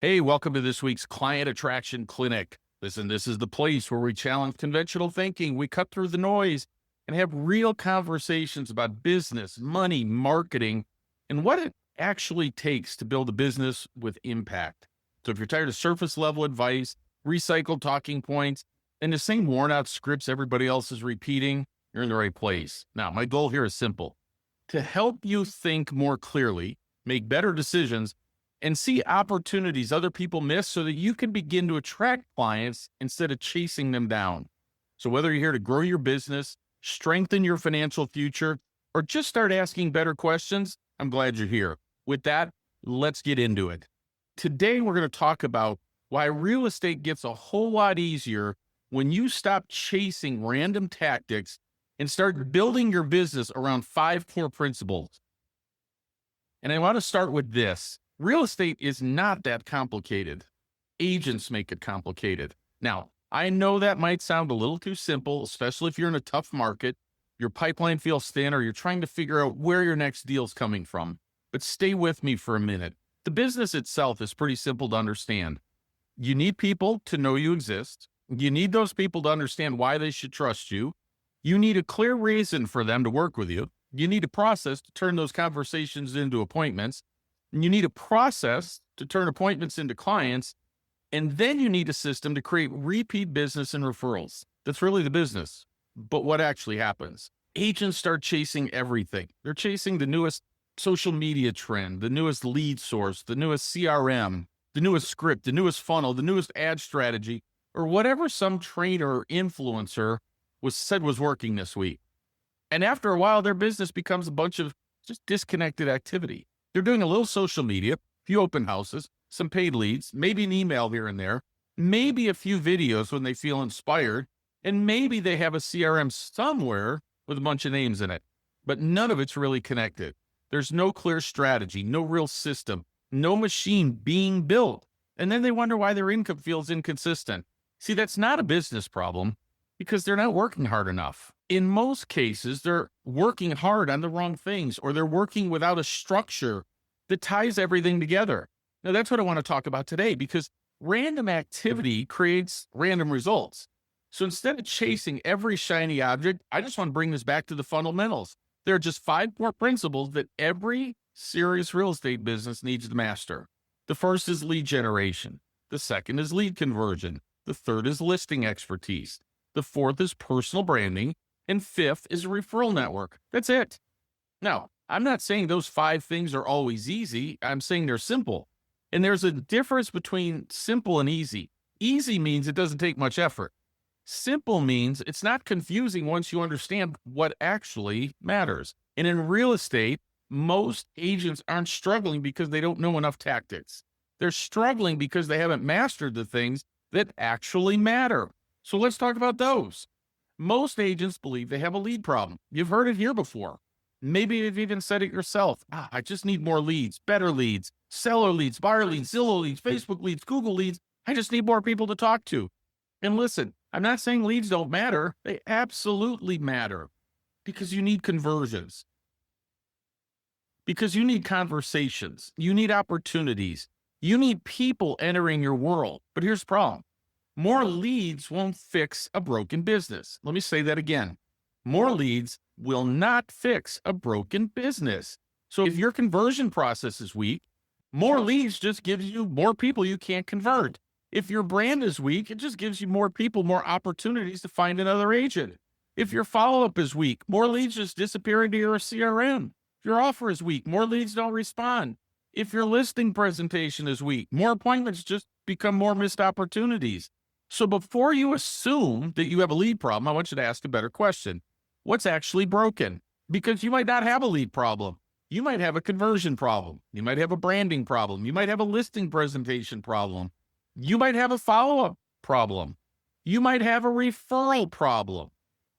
Hey, welcome to this week's Client Attraction Clinic. Listen, this is the place where we challenge conventional thinking, we cut through the noise, and have real conversations about business, money, marketing, and what it actually takes to build a business with impact. So if you're tired of surface level advice, recycled talking points, and the same worn out scripts everybody else is repeating, you're in the right place. Now, my goal here is simple: to help you think more clearly, make better decisions, and see opportunities other people miss so that you can begin to attract clients instead of chasing them down. So, whether you're here to grow your business, strengthen your financial future, or just start asking better questions, I'm glad you're here. With that, let's get into it. Today, we're going to talk about why real estate gets a whole lot easier when you stop chasing random tactics and start building your business around five core principles. And I want to start with this: real estate is not that complicated. Agents make it complicated. Now, I know that might sound a little too simple, especially if you're in a tough market, your pipeline feels thin, or you're trying to figure out where your next deal's coming from. But stay with me for a minute. The business itself is pretty simple to understand. You need people to know you exist. You need those people to understand why they should trust you. You need a clear reason for them to work with you. You need a process to turn those conversations into appointments. And you need a process to turn appointments into clients. And then you need a system to create repeat business and referrals. That's really the business. But what actually happens? Agents start chasing everything. They're chasing the newest social media trend, the newest lead source, the newest CRM, the newest script, the newest funnel, the newest ad strategy, or whatever some trainer or influencer said was working this week. And after a while, their business becomes a bunch of just disconnected activity. They're doing a little social media, a few open houses, some paid leads, maybe an email here and there, maybe a few videos when they feel inspired, and maybe they have a CRM somewhere with a bunch of names in it. But none of it's really connected. There's no clear strategy, no real system, no machine being built. And then they wonder why their income feels inconsistent. See, that's not a business problem because they're not working hard enough. In most cases, they're working hard on the wrong things, or they're working without a structure that ties everything together. Now, that's what I want to talk about today, because random activity creates random results. So instead of chasing every shiny object, I just want to bring this back to the fundamentals. There are just five core principles that every serious real estate business needs to master. The first is lead generation. The second is lead conversion. The third is listing expertise. The fourth is personal branding. And fifth is a referral network. That's it. Now, I'm not saying those five things are always easy. I'm saying they're simple. And there's a difference between simple and easy. Easy means it doesn't take much effort. Simple means it's not confusing once you understand what actually matters. And in real estate, most agents aren't struggling because they don't know enough tactics. They're struggling because they haven't mastered the things that actually matter. So let's talk about those. Most agents believe they have a lead problem. You've heard it here before. Maybe you've even said it yourself. I just need more leads, better leads, seller leads, buyer leads, Zillow leads, Facebook leads, Google leads. I just need more people to talk to. And listen, I'm not saying leads don't matter. They absolutely matter, because you need conversions, because you need conversations, you need opportunities, you need people entering your world. But here's the problem: more leads won't fix a broken business. Let me say that again. More leads will not fix a broken business. So if your conversion process is weak, more leads just gives you more people you can't convert. If your brand is weak, it just gives you more people, more opportunities to find another agent. If your follow-up is weak, more leads just disappear into your CRM. If your offer is weak, more leads don't respond. If your listing presentation is weak, more appointments just become more missed opportunities. So before you assume that you have a lead problem, I want you to ask a better question. What's actually broken? Because you might not have a lead problem. You might have a conversion problem. You might have a branding problem. You might have a listing presentation problem. You might have a follow-up problem. You might have a referral problem.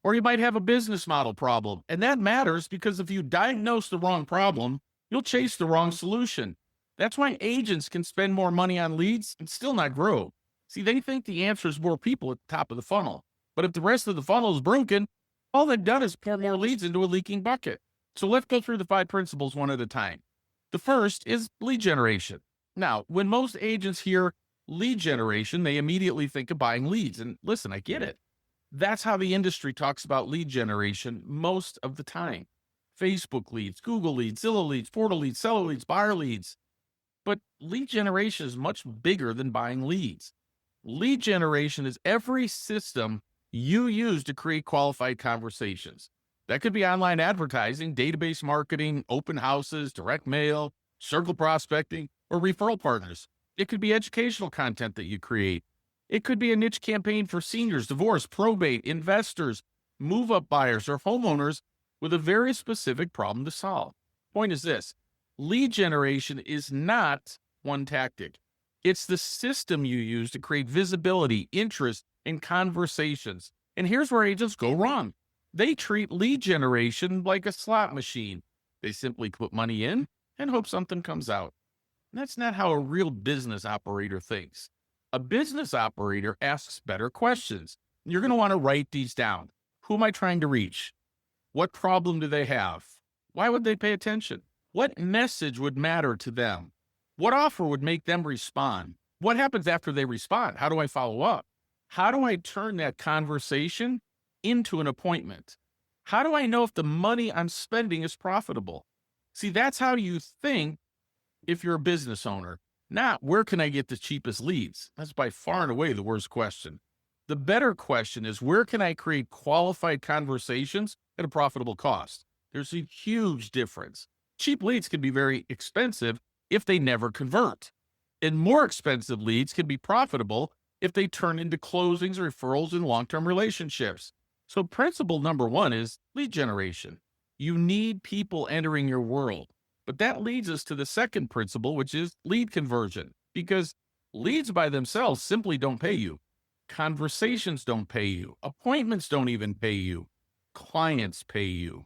Or you might have a business model problem. And that matters, because if you diagnose the wrong problem, you'll chase the wrong solution. That's why agents can spend more money on leads and still not grow. See, they think the answer is more people at the top of the funnel. But if the rest of the funnel is broken, all they've done is pour more leads into a leaking bucket. So let's go through the five principles one at a time. The first is lead generation. Now, when most agents hear lead generation, they immediately think of buying leads. And listen, I get it. That's how the industry talks about lead generation most of the time. Facebook leads, Google leads, Zillow leads, portal leads, seller leads, buyer leads. But lead generation is much bigger than buying leads. Lead generation is every system you use to create qualified conversations. That could be online advertising, database marketing, open houses, direct mail, circle prospecting, or referral partners. It could be educational content that you create. It could be a niche campaign for seniors, divorce, probate, investors, move up buyers, or homeowners with a very specific problem to solve. Point is this: lead generation is not one tactic. It's the system you use to create visibility, interest, and conversations. And here's where agents go wrong. They treat lead generation like a slot machine. They simply put money in and hope something comes out. That's not how a real business operator thinks. A business operator asks better questions. You're going to want to write these down. Who am I trying to reach? What problem do they have? Why would they pay attention? What message would matter to them? What offer would make them respond? What happens after they respond? How do I follow up? How do I turn that conversation into an appointment? How do I know if the money I'm spending is profitable? See, that's how you think if you're a business owner, not where can I get the cheapest leads? That's by far and away the worst question. The better question is, where can I create qualified conversations at a profitable cost? There's a huge difference. Cheap leads can be very expensive if they never convert, and more expensive leads can be profitable if they turn into closings, referrals, and long-term relationships. So principle number one is lead generation. You need people entering your world. But that leads us to the second principle, which is lead conversion, because leads by themselves simply don't pay you. Conversations don't pay you. Appointments don't even pay you. Clients pay you.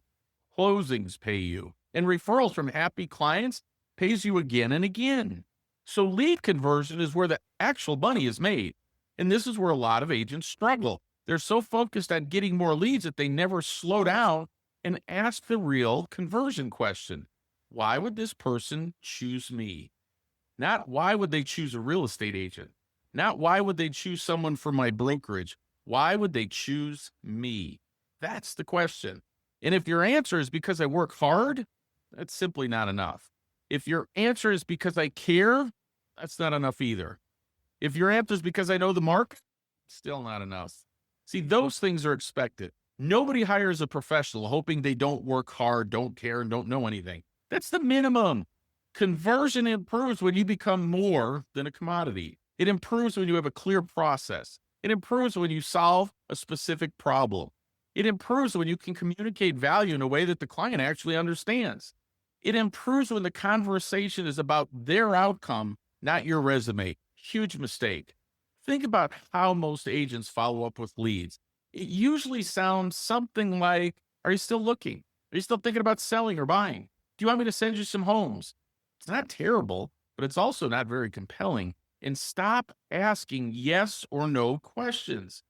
Closings pay you. And referrals from happy clients pays you again and again. So lead conversion is where the actual money is made. And this is where a lot of agents struggle. They're so focused on getting more leads that they never slow down and ask the real conversion question. Why would this person choose me? Not why would they choose a real estate agent? Not why would they choose someone for my brokerage? Why would they choose me? That's the question. And if your answer is because I work hard, that's simply not enough. If your answer is because I care, that's not enough either. If your answer is because I know the market, still not enough. See, those things are expected. Nobody hires a professional hoping they don't work hard, don't care, and don't know anything. That's the minimum. Conversion improves when you become more than a commodity. It improves when you have a clear process. It improves when you solve a specific problem. It improves when you can communicate value in a way that the client actually understands. It improves when the conversation is about their outcome, not your resume. Huge mistake. Think about how most agents follow up with leads. It usually sounds something like, are you still looking? Are you still thinking about selling or buying? Do you want me to send you some homes? It's not terrible, but it's also not very compelling. And stop asking yes or no questions.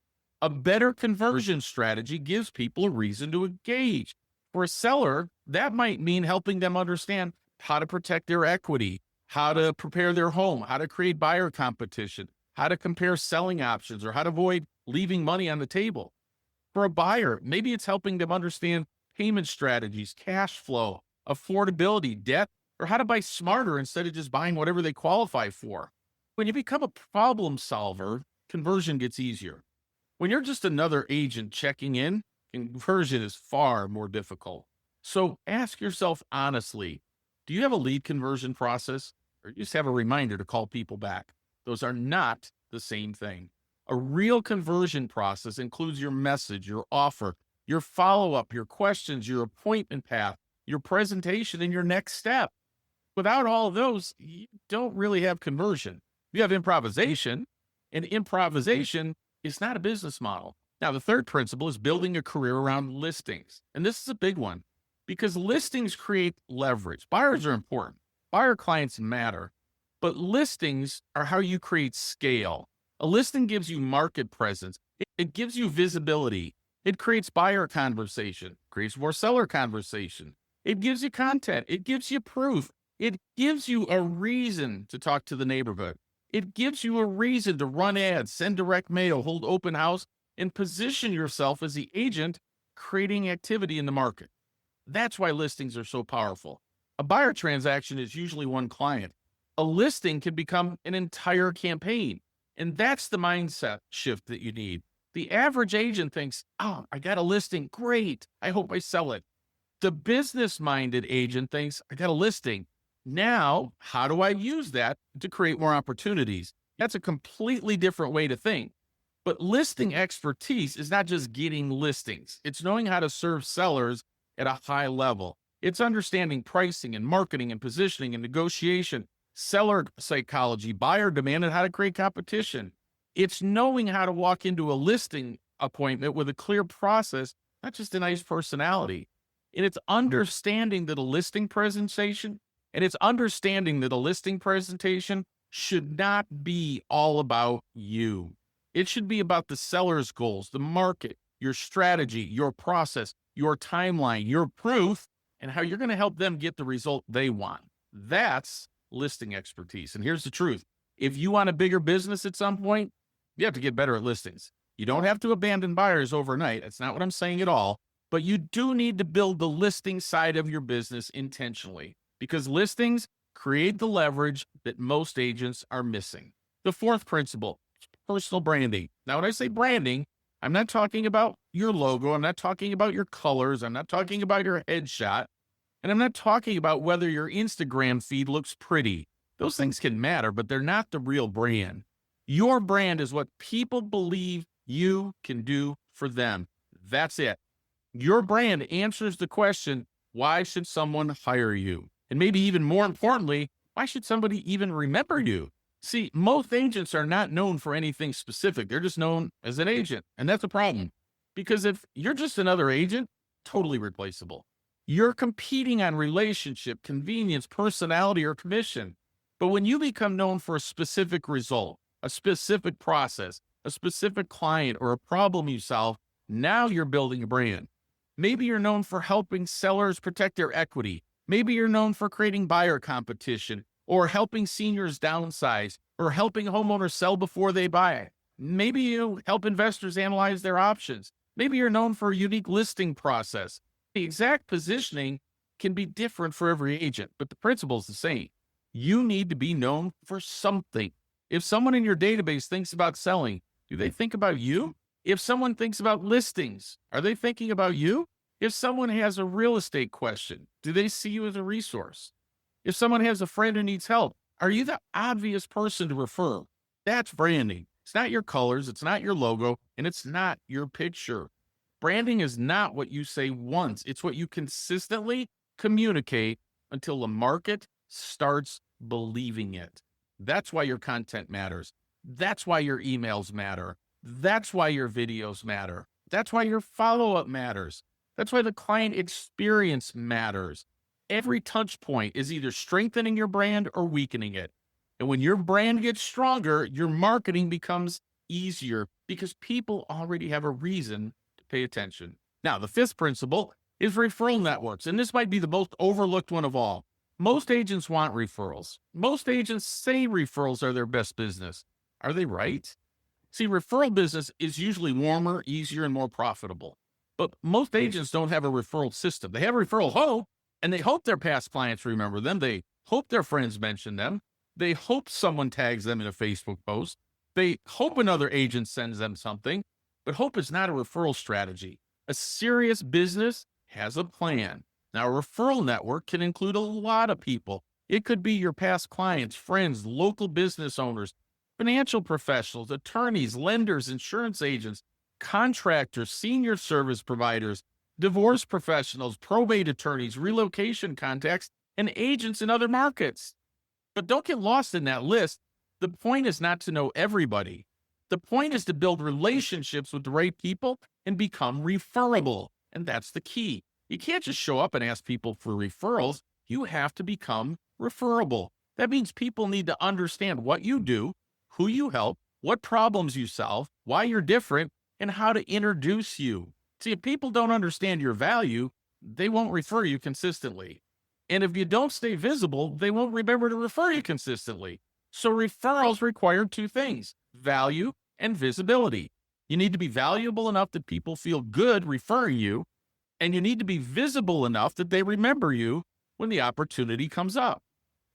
A better conversion strategy gives people a reason to engage. For a seller, that might mean helping them understand how to protect their equity, how to prepare their home, how to create buyer competition, how to compare selling options, or how to avoid leaving money on the table. For a buyer, maybe it's helping them understand payment strategies, cash flow, affordability, debt, or how to buy smarter instead of just buying whatever they qualify for. When you become a problem solver, conversion gets easier. When you're just another agent checking in, conversion is far more difficult. So ask yourself honestly, do you have a lead conversion process, or you just have a reminder to call people back? Those are not the same thing. A real conversion process includes your message, your offer, your follow-up, your questions, your appointment path, your presentation, and your next step. Without all of those, you don't really have conversion. You have improvisation, and improvisation is not a business model. Now, the third principle is building a career around listings. And this is a big one because listings create leverage. Buyers are important. Buyer clients matter, but listings are how you create scale. A listing gives you market presence. It gives you visibility. It creates buyer conversation, creates more seller conversation. It gives you content. It gives you proof. It gives you a reason to talk to the neighborhood. It gives you a reason to run ads, send direct mail, hold open house, and position yourself as the agent creating activity in the market. That's why listings are so powerful. A buyer transaction is usually one client. A listing can become an entire campaign. And that's the mindset shift that you need. The average agent thinks, oh, I got a listing. Great. I hope I sell it. The business minded agent thinks, I got a listing. Now, how do I use that to create more opportunities? That's a completely different way to think. But listing expertise is not just getting listings, it's knowing how to serve sellers at a high level. It's understanding pricing and marketing and positioning and negotiation, seller psychology, buyer demand, and how to create competition. It's knowing how to walk into a listing appointment with a clear process, not just a nice personality. And it's understanding that a listing presentation, should not be all about you. It should be about the seller's goals, the market, your strategy, your process, your timeline, your proof, and how you're going to help them get the result they want. That's listing expertise. And here's the truth. If you want a bigger business at some point, you have to get better at listings. You don't have to abandon buyers overnight. That's not what I'm saying at all. But you do need to build the listing side of your business intentionally, because listings create the leverage that most agents are missing. The fourth principle, personal branding. Now, when I say branding, I'm not talking about your logo. I'm not talking about your colors. I'm not talking about your headshot. And I'm not talking about whether your Instagram feed looks pretty. Those things can matter, but they're not the real brand. Your brand is what people believe you can do for them. That's it. Your brand answers the question, why should someone hire you? And maybe even more importantly, why should somebody even remember you? See, most agents are not known for anything specific. They're just known as an agent. And that's a problem. Because if you're just another agent, totally replaceable. You're competing on relationship, convenience, personality, or commission. But when you become known for a specific result, a specific process, a specific client, or a problem you solve, now you're building a brand. Maybe you're known for helping sellers protect their equity. Maybe you're known for creating buyer competition, or helping seniors downsize, or helping homeowners sell before they buy. Maybe you help investors analyze their options. Maybe you're known for a unique listing process. The exact positioning can be different for every agent, but the principle is the same. You need to be known for something. If someone in your database thinks about selling, do they think about you? If someone thinks about listings, are they thinking about you? If someone has a real estate question, do they see you as a resource? If someone has a friend who needs help, are you the obvious person to refer? That's branding. It's not your colors, it's not your logo, and it's not your picture. Branding is not what you say once. It's what you consistently communicate until the market starts believing it. That's why your content matters. That's why your emails matter. That's why your videos matter. That's why your follow-up matters. That's why the client experience matters. Every touch point is either strengthening your brand or weakening it. And when your brand gets stronger, your marketing becomes easier because people already have a reason to pay attention. Now, the fifth principle is referral networks, and this might be the most overlooked one of all. Most agents want referrals. Most agents say referrals are their best business. Are they right? See, referral business is usually warmer, easier, and more profitable. But most agents don't have a referral system. They have a referral hope, and they hope their past clients remember them. They hope their friends mention them. They hope someone tags them in a Facebook post. They hope another agent sends them something. But hope is not a referral strategy. A serious business has a plan. Now, a referral network can include a lot of people. It could be your past clients, friends, local business owners, financial professionals, attorneys, lenders, insurance agents, contractors, senior service providers, divorce professionals, probate attorneys, relocation contacts, and agents in other markets. But don't get lost in that list. The point is not to know everybody. The point is to build relationships with the right people and become referable. And that's the key. You can't just show up and ask people for referrals. You have to become referable. That means people need to understand what you do, who you help, what problems you solve, why you're different, and how to introduce you. See, if people don't understand your value, they won't refer you consistently. And if you don't stay visible, they won't remember to refer you consistently. So referrals require two things: value and visibility. You need to be valuable enough that people feel good referring you, and you need to be visible enough that they remember you when the opportunity comes up.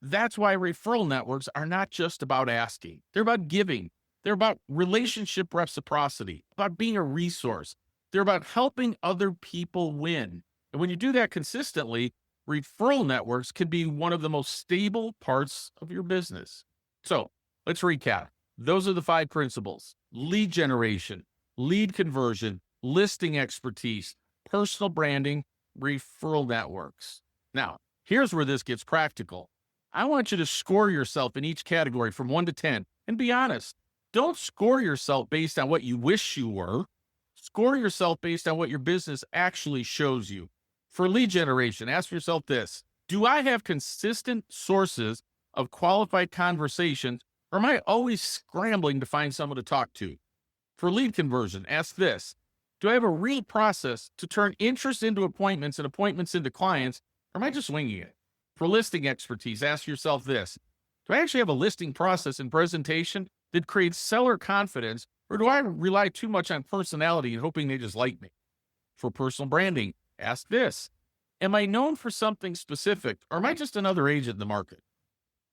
That's why referral networks are not just about asking, they're about giving. They're about relationship reciprocity, about being a resource. They're about helping other people win. And when you do that consistently, referral networks can be one of the most stable parts of your business. So let's recap. Those are the 5 principles: lead generation, lead conversion, listing expertise, personal branding, referral networks. Now, here's where this gets practical. I want you to score yourself in each category from 1 to 10 and be honest. Don't score yourself based on what you wish you were. Score yourself based on what your business actually shows you. For lead generation, ask yourself this: do I have consistent sources of qualified conversations, or am I always scrambling to find someone to talk to? For lead conversion, ask this: do I have a real process to turn interest into appointments and appointments into clients, or am I just winging it? For listing expertise, ask yourself this: do I actually have a listing process and presentation that creates seller confidence, or do I rely too much on personality and hoping they just like me? For personal branding, ask this: am I known for something specific, or am I just another agent in the market?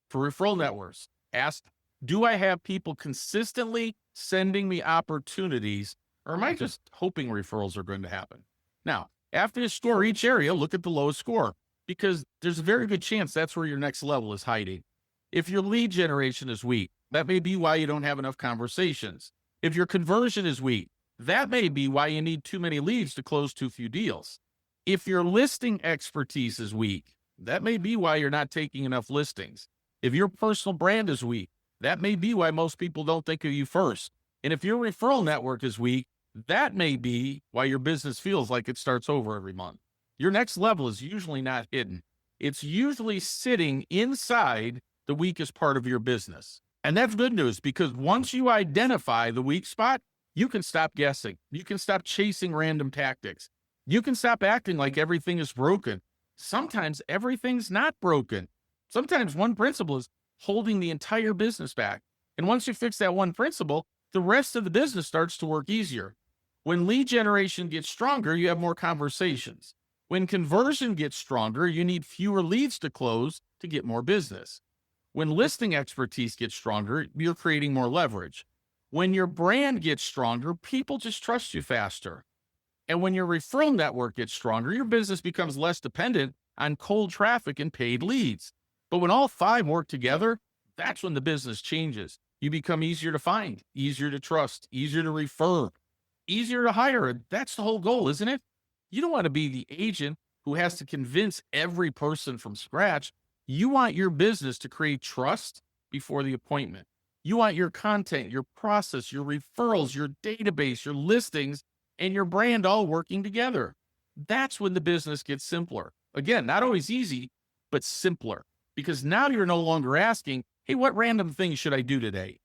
For referral networks, ask, do I have people consistently sending me opportunities, or am I just hoping referrals are going to happen? Now, after you score each area, look at the lowest score, because there's a very good chance that's where your next level is hiding. If your lead generation is weak, that may be why you don't have enough conversations. If your conversion is weak, that may be why you need too many leads to close too few deals. If your listing expertise is weak, that may be why you're not taking enough listings. If your personal brand is weak, that may be why most people don't think of you first. And if your referral network is weak, that may be why your business feels like it starts over every month. Your next level is usually not hidden. It's usually sitting inside the weakest part of your business. And that's good news, because once you identify the weak spot, you can stop guessing. You can stop chasing random tactics. You can stop acting like everything is broken. Sometimes everything's not broken. Sometimes one principle is holding the entire business back. And once you fix that one principle, the rest of the business starts to work easier. When lead generation gets stronger, you have more conversations. When conversion gets stronger, you need fewer leads to close to get more business. When listing expertise gets stronger, you're creating more leverage. When your brand gets stronger, people just trust you faster. And when your referral network gets stronger, your business becomes less dependent on cold traffic and paid leads. But when all 5 work together, that's when the business changes. You become easier to find, easier to trust, easier to refer, easier to hire. That's the whole goal, isn't it? You don't want to be the agent who has to convince every person from scratch. You want your business to create trust before the appointment. You want your content, your process, your referrals, your database, your listings, and your brand all working together. That's when the business gets simpler. Again, not always easy, but simpler. Because now you're no longer asking, hey, what random thing should I do today?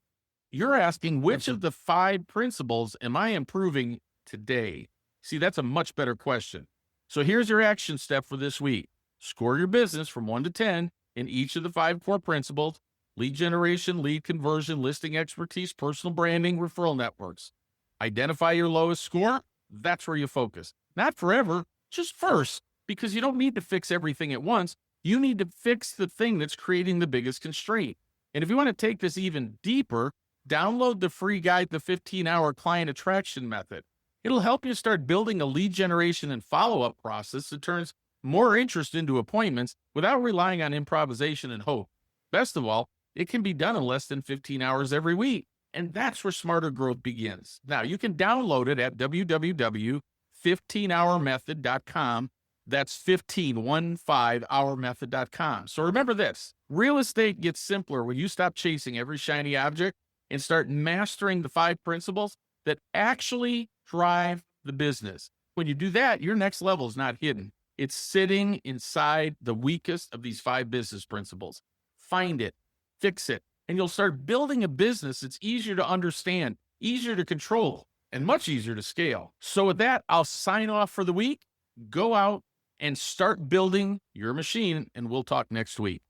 You're asking, which of the 5 principles am I improving today? See, that's a much better question. So here's your action step for this week. Score your business from 1 to 10 in each of the 5 core principles: lead generation, lead conversion, listing expertise, personal branding, referral networks. Identify your lowest score. That's where you focus. Not forever, just first, because you don't need to fix everything at once. You need to fix the thing that's creating the biggest constraint. And if you want to take this even deeper, download the free guide, The 15-Hour Client Attraction Method. It'll help you start building a lead generation and follow-up process that turns more interest into appointments without relying on improvisation and hope. Best of all, it can be done in less than 15 hours every week. And that's where smarter growth begins. Now, you can download it at www.15hourmethod.com. That's 15hourmethod.com. So remember this: real estate gets simpler when you stop chasing every shiny object and start mastering the 5 principles that actually drive the business. When you do that, your next level is not hidden. It's sitting inside the weakest of these 5 business principles. Find it, fix it, and you'll start building a business that's easier to understand, easier to control, and much easier to scale. So with that, I'll sign off for the week. Go out and start building your machine. And we'll talk next week.